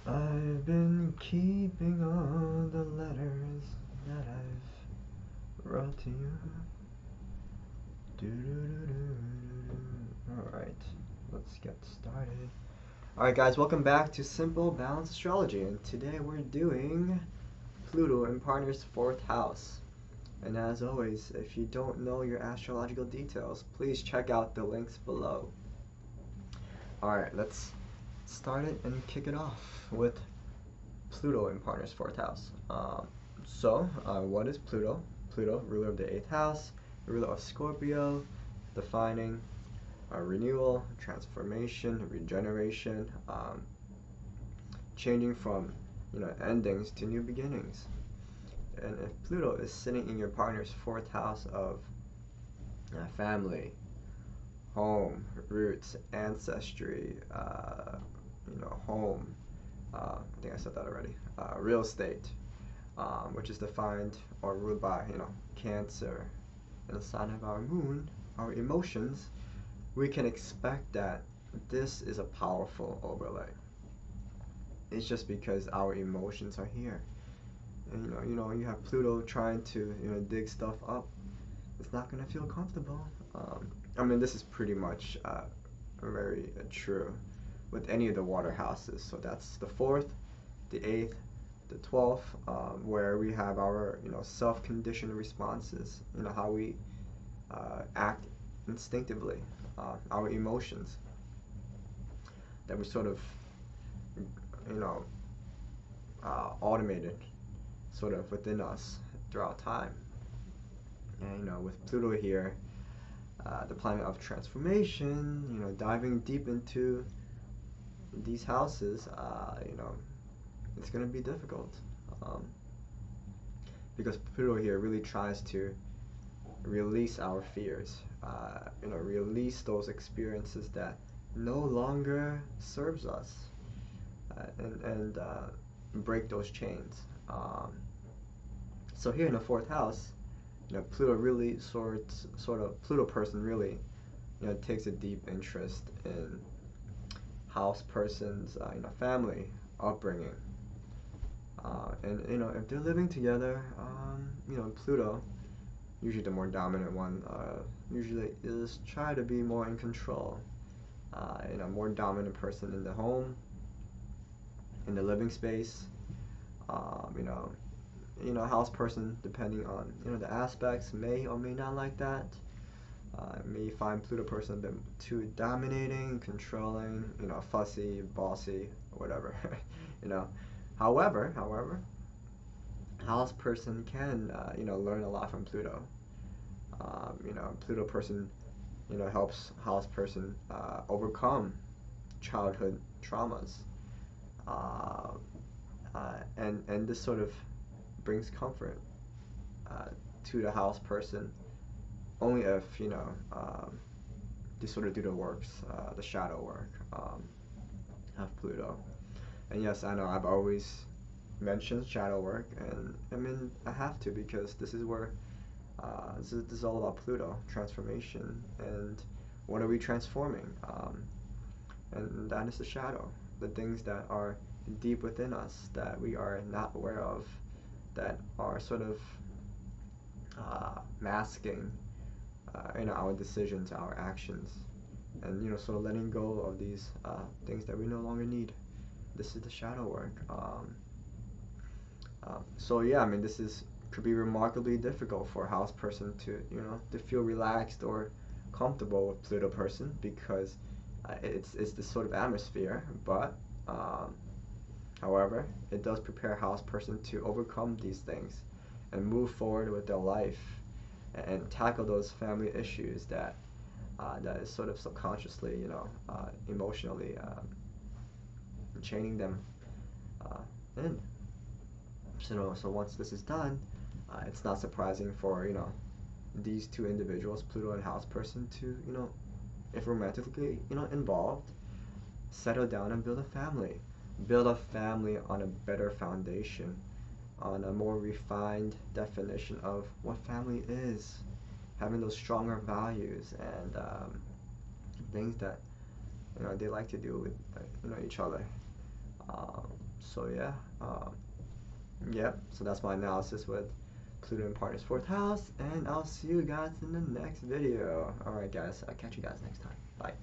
I've been keeping all the letters that I've wrote to you. Alright, let's get started. Alright guys, welcome back to Simple Balanced Astrology, and today we're doing Pluto in Partner's 4th house. And as always, if you don't know your astrological details, please check out the links below. Alright, let's start it and kick it off with Pluto in Partner's 4th house. What is Pluto? Pluto, ruler of the 8th house, ruler of Scorpio, defining renewal, transformation, regeneration, changing from endings to new beginnings. And if Pluto is sitting in your partner's 4th house of family, home, roots, ancestry, home, I think I said that already, real estate, which is defined or ruled by Cancer, and the sign of our moon, our emotions, we can expect that this is a powerful overlay. It's just because our emotions are here. And you have Pluto trying to dig stuff up. It's not gonna feel comfortable. I mean, this is pretty much very true with any of the water houses. So that's the 4th, the 8th, the 12th, where we have our self-conditioned responses. How we act instinctively, our emotions that we sort of automated sort of within us throughout time. And with Pluto here, the planet of transformation, diving deep into these houses, it's going to be difficult, because Pluto here really tries to release our fears, release those experiences that no longer serves us, and break those chains. So here in the 4th house, Pluto really Pluto person really takes a deep interest in house person's family upbringing, and if they're living together, Pluto, usually the more dominant one, usually is try to be more in control, more dominant person in the home, in the living space. House person, depending on the aspects, may or may not like that. May find Pluto person a bit too dominating, controlling, fussy, bossy, whatever. However, house person can learn a lot from Pluto. Pluto person helps house person overcome childhood traumas, and this sort of brings comfort to the house person only if they sort of do the works, the shadow work of Pluto. And yes, I know I've always mentioned shadow work, and I mean I have to, because this is where this is all about Pluto transformation, and what are we transforming, and that is the shadow, the things that are deep within us that we are not aware of, that are sort of masking our decisions, our actions, and sort of letting go of these things that we no longer need. This is the shadow work. So yeah, I mean, could be remarkably difficult for a house person to feel relaxed or comfortable with Pluto person, because it's this sort of atmosphere. But however, it does prepare a house person to overcome these things and move forward with their life, and tackle those family issues that is sort of subconsciously, emotionally chaining them in. So once this is done, it's not surprising for these two individuals, Pluto and house person, to if romantically involved, settle down and build a family on a better foundation, on a more refined definition of what family is, having those stronger values and things that they like to do with each other. So yeah, yep. So that's my analysis with Pluto in partner's 4th house, and I'll see you guys in the next video. All right, guys. I'll catch you guys next time. Bye.